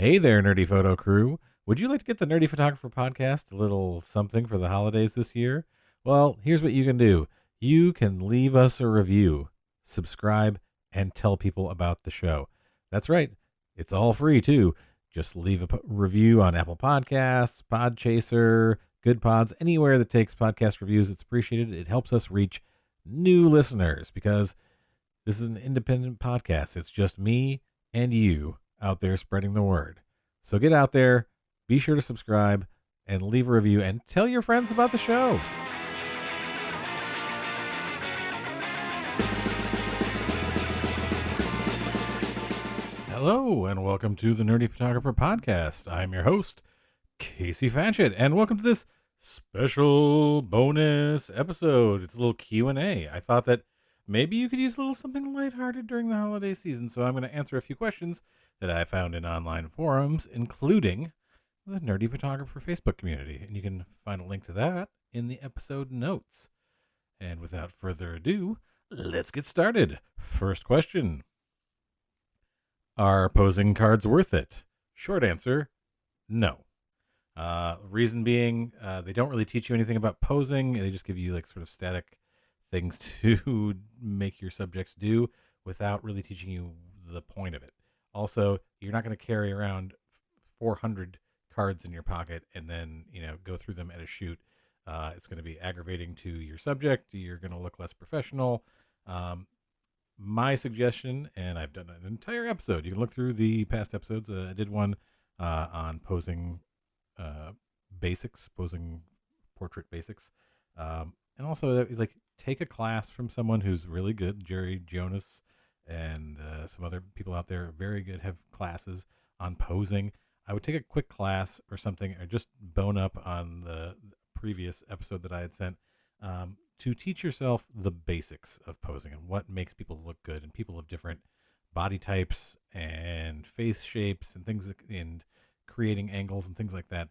Hey there, Nerdy Photo Crew. Would you like to get the Nerdy Photographer Podcast a little something for the holidays this year? Well, here's what you can do. You can leave us a review, subscribe, and tell people about the show. That's right. It's all free, too. Just leave a review on Apple Podcasts, Podchaser, Good Pods, anywhere that takes podcast reviews. It's appreciated. It helps us reach new listeners because this is an independent podcast. It's just me and you out there spreading the word. So get out there, be sure to subscribe, and leave a review, and tell your friends about the show. Hello, and welcome to the Nerdy Photographer Podcast. I'm your host, Casey Fatchett, and welcome to this special bonus episode. It's a little Q&A. I thought that maybe you could use a little something lighthearted during the holiday season, so I'm going to answer a few questions that I found in online forums, including the Nerdy Photographer Facebook community. And you can find a link to that in the episode notes. And without further ado, let's get started. First question. Are posing cards worth it? Short answer, no. Reason being, they don't really teach you anything about posing. They just give you like sort of static things to make your subjects do without really teaching you the point of it. Also, you're not going to carry around 400 cards in your pocket and then, go through them at a shoot. It's going to be aggravating to your subject. You're going to look less professional. My suggestion, and I've done an entire episode. You can look through the past episodes. I did one on posing basics, posing portrait basics. And also, like, take a class from someone who's really good. Jerry Jonas and some other people out there are very good, have classes on posing. I would take a quick class or something, or just bone up on the previous episode that I had sent to teach yourself the basics of posing and what makes people look good. And people of different body types and face shapes and things, and creating angles and things like that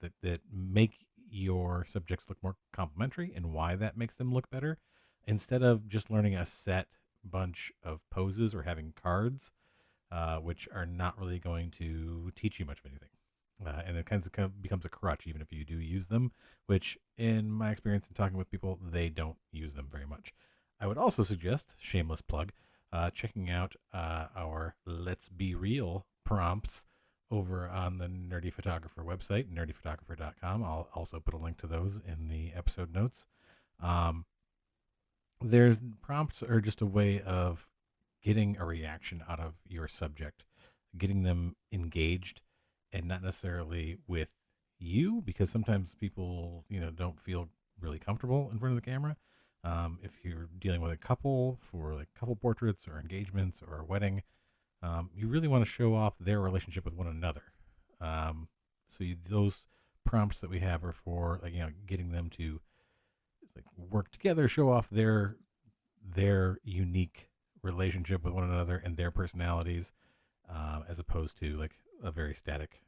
make your subjects look more complimentary, and why that makes them look better, instead of just learning a set bunch of poses or having cards, which are not really going to teach you much of anything. And it kind of becomes a crutch, even if you do use them, which in my experience in talking with people, they don't use them very much. I would also suggest, shameless plug, checking out our Let's Be Real prompts over on the Nerdy Photographer website, nerdyphotographer.com. I'll also put a link to those in the episode notes. Their prompts are just a way of getting a reaction out of your subject, getting them engaged, and not necessarily with you, because sometimes people, don't feel really comfortable in front of the camera. If you're dealing with a couple for like couple portraits or engagements or a wedding, you really want to show off their relationship with one another. Those prompts that we have are for, like, getting them to like work together, show off their unique relationship with one another and their personalities, as opposed to like a very static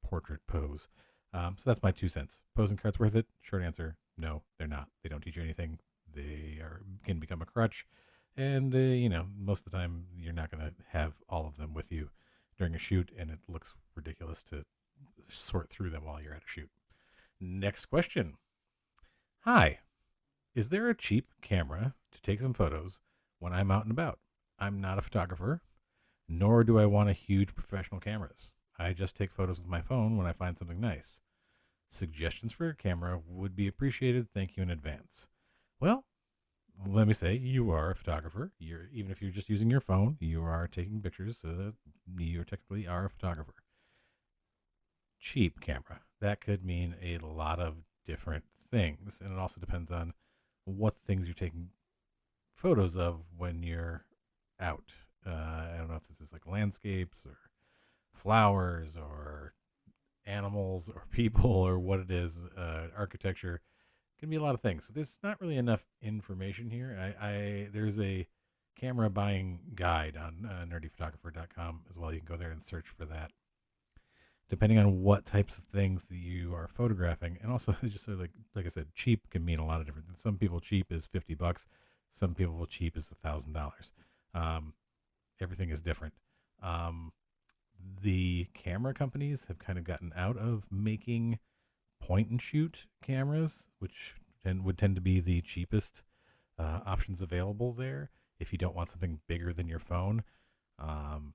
portrait pose. So that's my 2 cents. Posing cards worth it? Short answer, no, they're not. They don't teach you anything. They can become a crutch. And, most of the time you're not going to have all of them with you during a shoot, and it looks ridiculous to sort through them while you're at a shoot. Next question. Hi, is there a cheap camera to take some photos when I'm out and about? I'm not a photographer, nor do I want a huge professional cameras. I just take photos with my phone when I find something nice. Suggestions for a camera would be appreciated. Thank you in advance. Well, let me say, you are a photographer. Even if you're just using your phone, you are taking pictures, so you technically are a photographer. Cheap camera. That could mean a lot of different things, and it also depends on what things you're taking photos of when you're out. I don't know if this is like landscapes or flowers or animals or people or what it is. Architecture can be a lot of things. So there's not really enough information here. There's a camera buying guide on nerdyphotographer.com as well. You can go there and search for that, depending on what types of things that you are photographing. And also, just so like I said, cheap can mean a lot of different things. Some people cheap is $50. Some people cheap is $1,000. Everything is different. the camera companies have kind of gotten out of making point and shoot cameras, which would tend to be the cheapest options available there if you don't want something bigger than your phone. Um,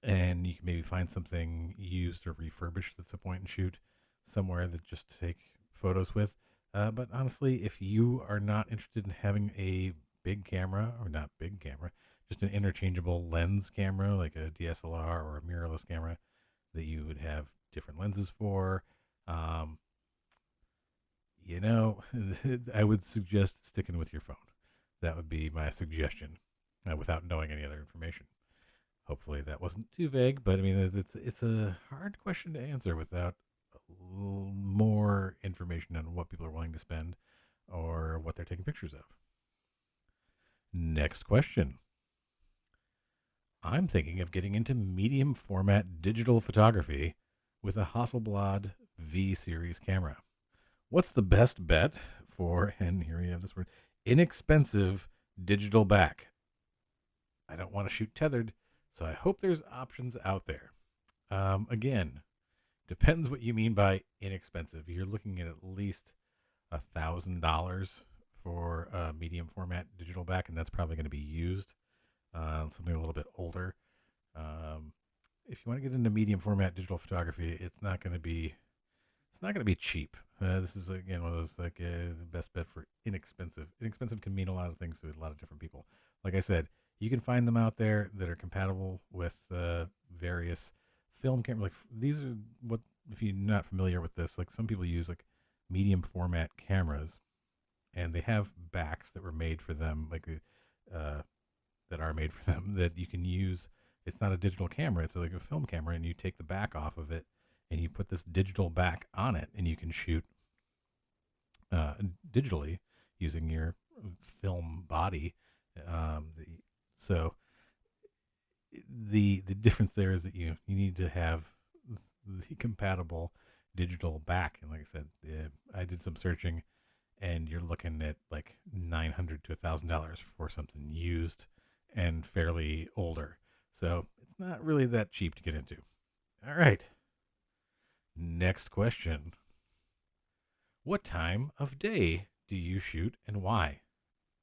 and you can maybe find something used or refurbished that's a point and shoot somewhere that just take photos with. But honestly, if you are not interested in having a big camera, or not big camera, just an interchangeable lens camera like a DSLR or a mirrorless camera that you would have different lenses for, um, I would suggest sticking with your phone. That would be my suggestion, without knowing any other information. Hopefully that wasn't too vague, but I mean it's a hard question to answer without a little more information on what people are willing to spend or what they're taking pictures of. Next question. I'm thinking of getting into medium format digital photography with a Hasselblad V series camera. What's the best bet for, and here we have this word, inexpensive digital back? I don't want to shoot tethered, so I hope there's options out there. Again, depends what you mean by inexpensive. You're looking at least $1,000 for a medium format digital back, and that's probably going to be used. Something a little bit older. If you want to get into medium format digital photography, it's not going to be cheap. This is again one of those the best bet for inexpensive. Inexpensive can mean a lot of things to a lot of different people. Like I said, you can find them out there that are compatible with various film cameras. Like these are what, if you're not familiar with this, like some people use like medium format cameras, and they have backs that were made for them, like that are made for them that you can use. It's not a digital camera; it's like a film camera, and you take the back off of it, and you put this digital back on it, and you can shoot digitally using your film body. So the difference there is that you need to have the compatible digital back, and like I said, I did some searching, and you're looking at like $900 to $1,000 for something used and fairly older. So it's not really that cheap to get into. All right. Next question. What time of day do you shoot and why?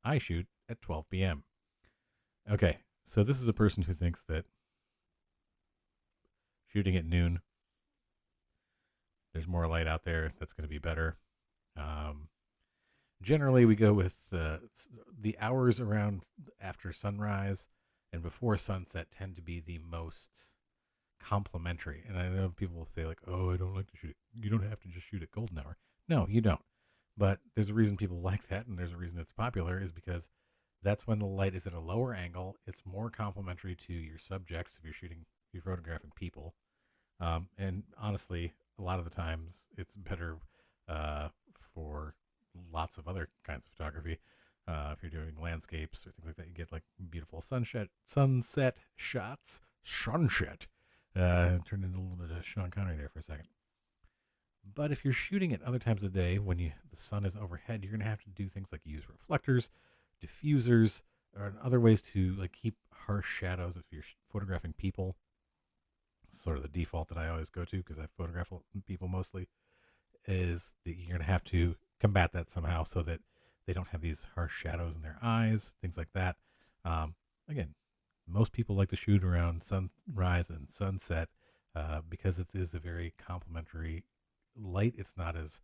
I shoot at 12 p.m. Okay, so this is a person who thinks that shooting at noon, there's more light out there, that's going to be better. Um, Generally, we go with the hours around after sunrise and before sunset tend to be the most complementary. And I know people will say like, "Oh, I don't like to shoot. You don't have to just shoot at golden hour." No, you don't. But there's a reason people like that, and there's a reason it's popular is because that's when the light is at a lower angle. It's more complementary to your subjects if you're photographing people. And honestly, a lot of the times it's better for lots of other kinds of photography. If you're doing landscapes or things like that, you get like beautiful sunset shots. Sunset. Turned into a little bit of Sean Connery there for a second. But if you're shooting at other times of the day when the sun is overhead, you're going to have to do things like use reflectors, diffusers, or other ways to like keep harsh shadows if you're photographing people. It's sort of the default that I always go to because I photograph people mostly, is that you're going to have to combat that somehow so that they don't have these harsh shadows in their eyes, things like that. Again, most people like to shoot around sunrise and sunset because it is a very complementary light. It's not as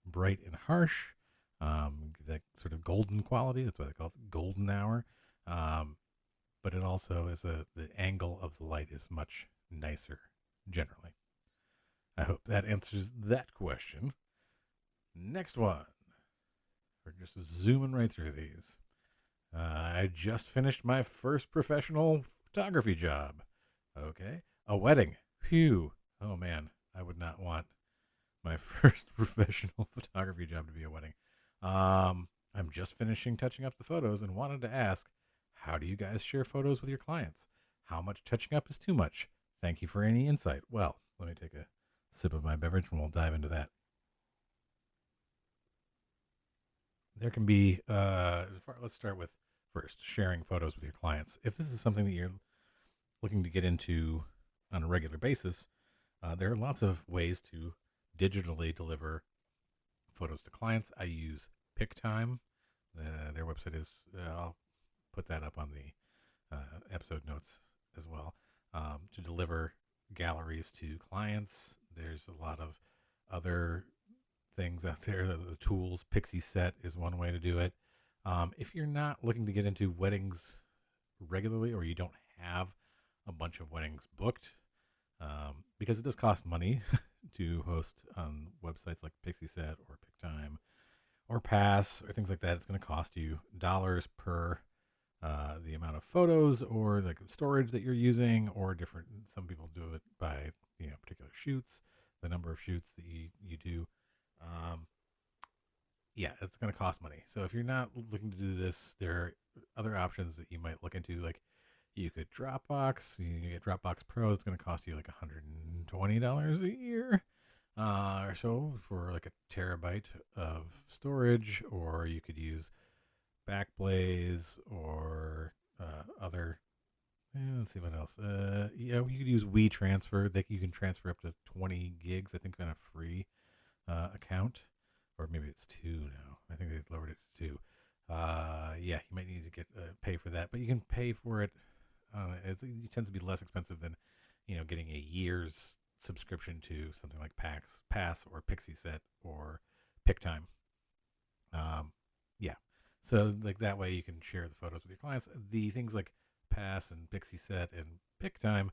bright and harsh. That sort of golden quality. That's why they call it golden hour. But it also is the angle of the light is much nicer generally. I hope that answers that question. Next one. We're just zooming right through these. I just finished my first professional photography job. Okay. A wedding. Phew. Oh, man. I would not want my first professional photography job to be a wedding. I'm just finishing touching up the photos and wanted to ask, how do you guys share photos with your clients? How much touching up is too much? Thank you for any insight. Well, let me take a sip of my beverage and we'll dive into that. There can be, let's start with first sharing photos with your clients. If this is something that you're looking to get into on a regular basis, there are lots of ways to digitally deliver photos to clients. I use PicTime. Their website is, I'll put that up on the episode notes as well, to deliver galleries to clients. There's a lot of other things out there. The tools, Pixie Set is one way to do it. If you're not looking to get into weddings regularly, or you don't have a bunch of weddings booked, because it does cost money to host on websites like Pixie Set or PicTime or Pass or things like that. It's going to cost you dollars per the amount of photos or the storage that you're using, or different. Some people do it by particular shoots, the number of shoots that you do. Yeah, it's going to cost money. So if you're not looking to do this, there are other options that you might look into. Like, you could Dropbox. You get Dropbox Pro. It's going to cost you like $120 a year or so for like a terabyte of storage. Or you could use Backblaze or other. Let's see what else. You could use WeTransfer. You can transfer up to 20 gigs, I think, on a free account. Or maybe it's 2 now. I think they lowered it to 2. You might need to get pay for that, but you can pay for it. It tends to be less expensive than getting a year's subscription to something like Pass or Pixie Set or PicTime. So like that way you can share the photos with your clients. The things like Pass and Pixie Set and PicTime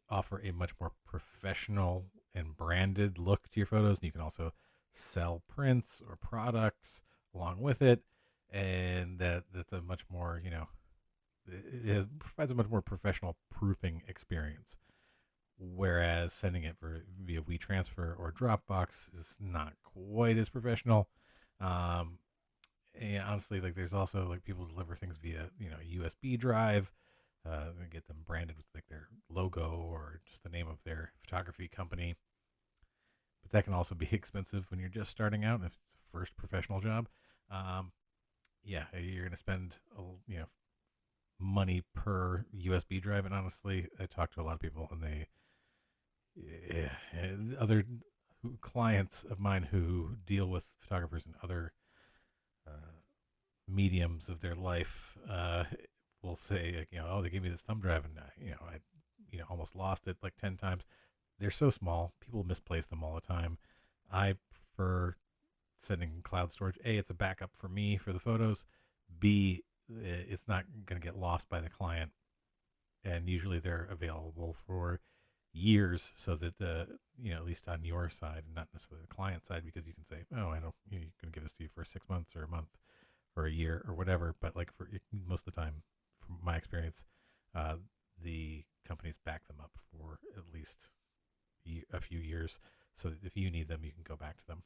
offer a much more professional and branded look to your photos, and you can also sell prints or products along with it, and that's a much more it provides a much more professional proofing experience, whereas sending it via WeTransfer or Dropbox is not quite as professional. And honestly, like, there's also like people deliver things via a USB drive, and get them branded with like their logo or just the name of their photography company. But that can also be expensive when you're just starting out. If it's a first professional job, you're going to spend money per USB drive. And honestly, I talked to a lot of people, and other clients of mine who deal with photographers in other mediums of their life will say, like, oh, they gave me this thumb drive, and I almost lost it like 10 times. They're so small. People misplace them all the time. I prefer sending cloud storage. A, it's a backup for me for the photos. B, it's not going to get lost by the client. And usually they're available for years, so that, at least on your side and not necessarily the client side, because you can say, oh, I don't, you can give this to you for 6 months or a month or a year or whatever. But like, for most of the time, from my experience, the companies back them up for at least a few years, so that if you need them, you can go back to them.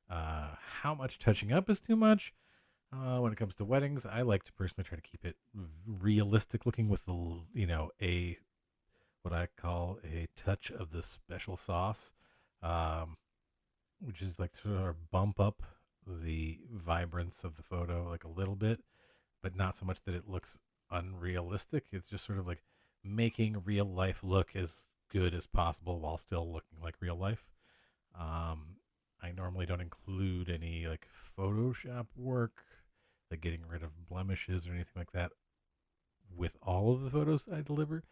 How much touching up is too much? When it comes to weddings, I like to personally try to keep it realistic looking with a what I call a touch of the special sauce, which is like to sort of bump up the vibrance of the photo like a little bit, but not so much that it looks unrealistic. It's just sort of like making real life look as good as possible while still looking like real life. I normally don't include any like Photoshop work, like getting rid of blemishes or anything like that with all of the photos I deliver.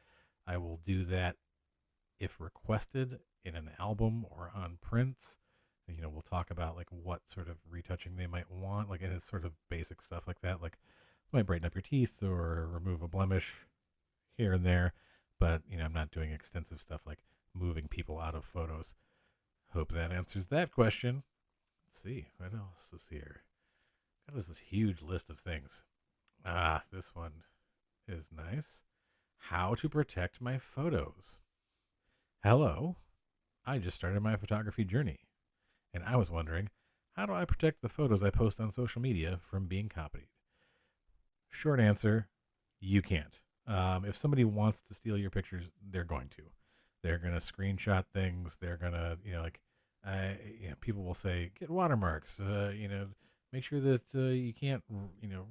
I will do that if requested in an album or on prints. We'll talk about like what sort of retouching they might want, like, and it's sort of basic stuff like that, like might brighten up your teeth or remove a blemish here and there. But I'm not doing extensive stuff like moving people out of photos. Hope that answers that question. Let's see, what else is here? Got this huge list of things. This one is nice. How to protect my photos. Hello, I just started my photography journey, and I was wondering, how do I protect the photos I post on social media from being copied? Short answer, you can't. If somebody wants to steal your pictures, they're going to. They're going to screenshot things. They're going to, people will say, get watermarks, make sure that you can't,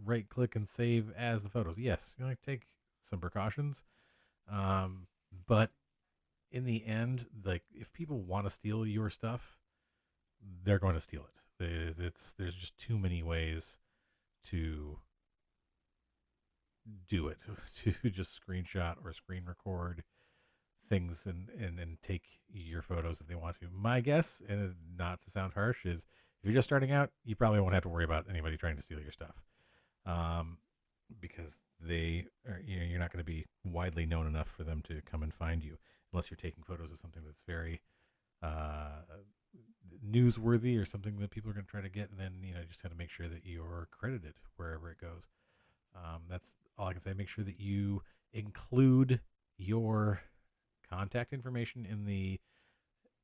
right click and save as the photos. Yes, take some precautions. But in the end, like if people want to steal your stuff, they're going to steal it. There's just too many ways to do it to just screenshot or screen record things and take your photos if they want to. My guess, and not to sound harsh, is if you're just starting out, you probably won't have to worry about anybody trying to steal your stuff, um, because you're not going to be widely known enough for them to come and find you unless you're taking photos of something that's very uh, newsworthy or something that people are going to try to get, and then just have to make sure that you're credited wherever it goes. That's all I can say. Make sure that you include your contact information in the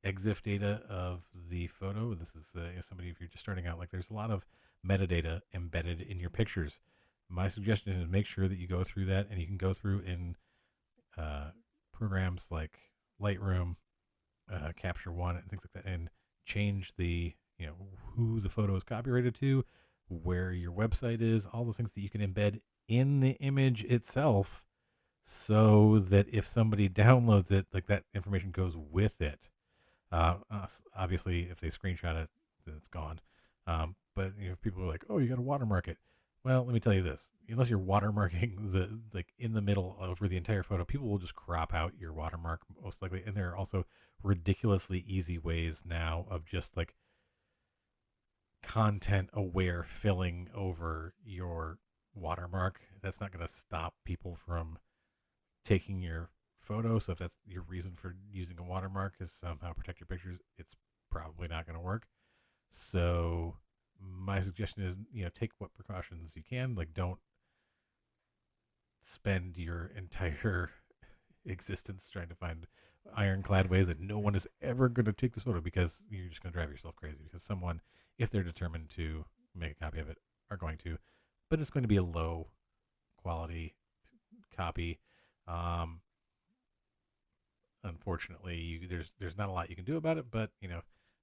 EXIF data of the photo. This is somebody, if you're just starting out, like there's a lot of metadata embedded in your pictures. My suggestion is make sure that you go through that, and you can go through in programs like Lightroom, Capture One, and things like that, and change the who the photo is copyrighted to, where your website is, all those things that you can embed in the image itself, so that if somebody downloads it, like that information goes with it. Obviously, if they screenshot it, then it's gone. But if people are like, "Oh, you got to watermark it," well, let me tell you this: unless you're watermarking the in the middle over the entire photo, people will just crop out your watermark most likely. And there are also ridiculously easy ways now of just like content aware filling over your watermark. That's not going to stop people from taking your photo. So if that's your reason for using a watermark is somehow protect your pictures, it's probably not going to work. So my suggestion is, take what precautions you can. Like, don't spend your entire existence trying to find ironclad ways that no one is ever going to take this photo, because you're just going to drive yourself crazy, because someone, if they're determined to make a copy of it, are going to, but it's going to be a low quality copy. Unfortunately, there's not a lot you can do about it, but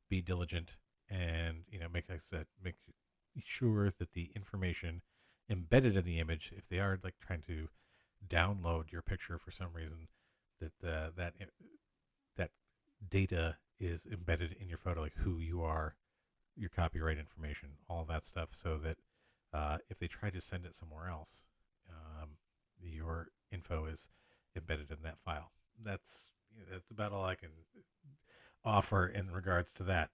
be diligent, and make sure that the information embedded in the image, if they are like trying to download your picture for some reason, that that data is embedded in your photo, like who you are, your copyright information, all that stuff, so that if they try to send it somewhere else, your info is embedded in that file. That's about all I can offer in regards to that.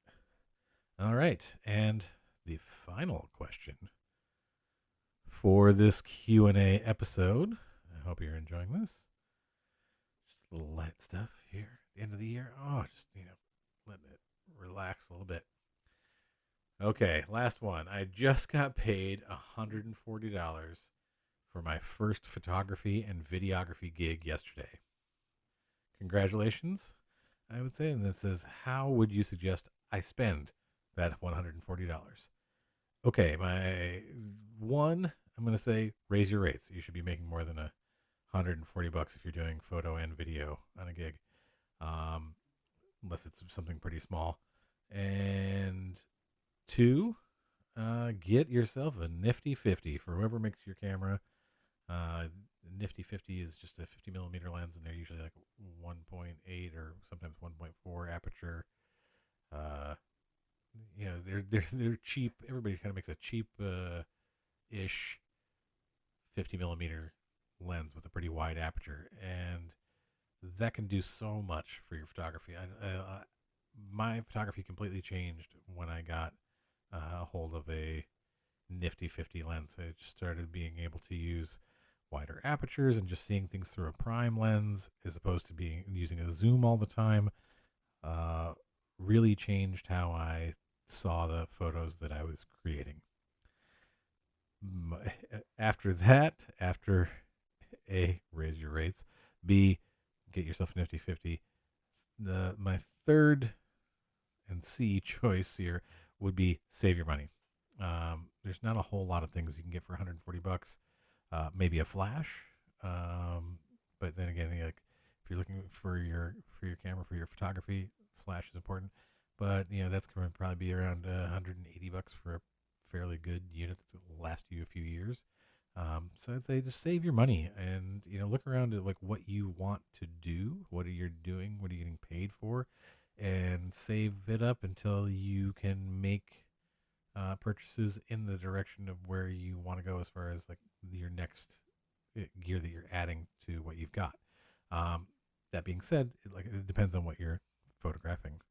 All right, and the final question for this Q&A episode. I hope you're enjoying this. Just a little light stuff here at the end of the year. Oh, just letting it relax a little bit. Okay, last one. I just got paid $140 for my first photography and videography gig yesterday. Congratulations, I would say. And it says, how would you suggest I spend that $140? Okay, I'm going to say raise your rates. You should be making more than $140 if you're doing photo and video on a gig, unless it's something pretty small. And two, get yourself a nifty 50 for whoever makes your camera. Nifty 50 is just a 50 millimeter lens, and they're usually like 1.8 or sometimes 1.4 aperture. They're cheap. Everybody kind of makes a cheap ish 50 millimeter lens with a pretty wide aperture, and that can do so much for your photography. My photography completely changed when I got a hold of a nifty 50 lens. I just started being able to use wider apertures and just seeing things through a prime lens as opposed to using a zoom all the time. Really changed how I saw the photos that I was creating. After that, after A, raise your rates, B, get yourself a nifty 50. My third and C choice here would be save your money. There's not a whole lot of things you can get for $140. Maybe a flash, but then again, like if you're looking for your camera for your photography, flash is important. But that's going to probably be around $180 for a fairly good unit that will last you a few years. So I'd say just save your money and look around at like what you want to do, what are you doing, what are you getting paid for, and save it up until you can make purchases in the direction of where you want to go as far as like your next gear that you're adding to what you've got. That being said, it depends on what you're photographing.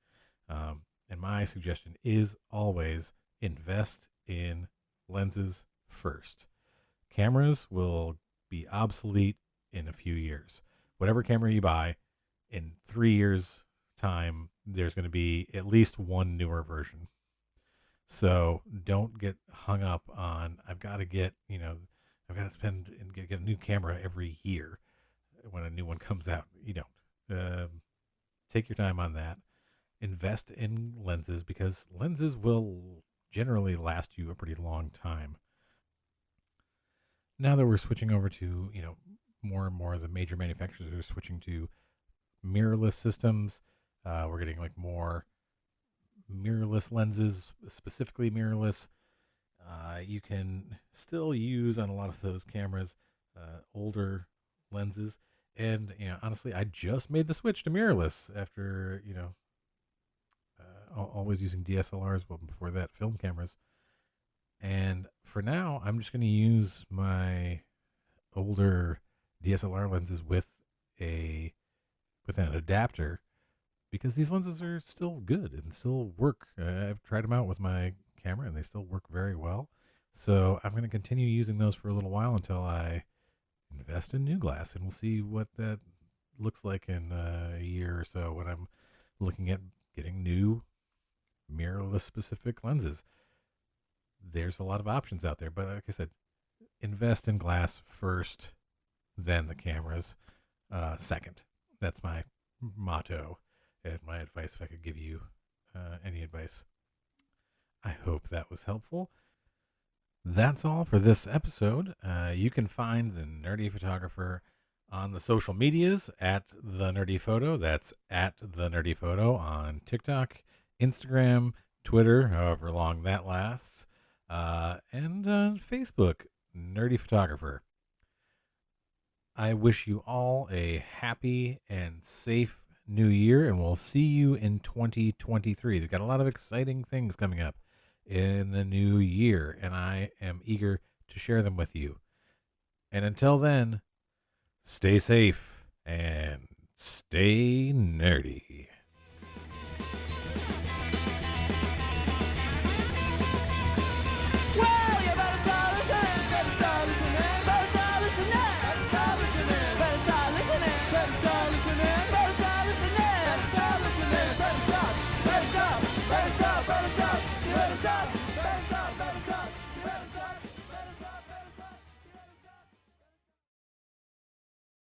And my suggestion is always invest in lenses first. Cameras will be obsolete in a few years. Whatever camera you buy, in 3 years' time, there's going to be at least one newer version. So don't get hung up on, I've got to spend and get a new camera every year when a new one comes out. You don't. Take your time on that. Invest in lenses because lenses will generally last you a pretty long time. Now that we're switching over to, more and more of the major manufacturers are switching to mirrorless systems. We're getting like more mirrorless lenses, specifically mirrorless. You can still use on a lot of those cameras older lenses. And, honestly, I just made the switch to mirrorless after, always using DSLRs, but before that, film cameras. And for now, I'm just going to use my older DSLR lenses with an adapter because these lenses are still good and still work. I've tried them out with my camera and they still work very well. So I'm going to continue using those for a little while until I invest in new glass, and we'll see what that looks like in a year or so when I'm looking at getting new mirrorless specific lenses. There's a lot of options out there, but like I said, invest in glass first, then the cameras second. That's my motto and my advice if I could give you any advice. I hope that was helpful. That's all for this episode. You can find the Nerdy Photographer on the social medias at The Nerdy Photo. That's at The Nerdy Photo on TikTok, Instagram, Twitter, however long that lasts, and Facebook, Nerdy Photographer. I wish you all a happy and safe new year, and we'll see you in 2023. We've got a lot of exciting things coming up in the new year, and I am eager to share them with you. And until then, stay safe and stay nerdy. Better stop!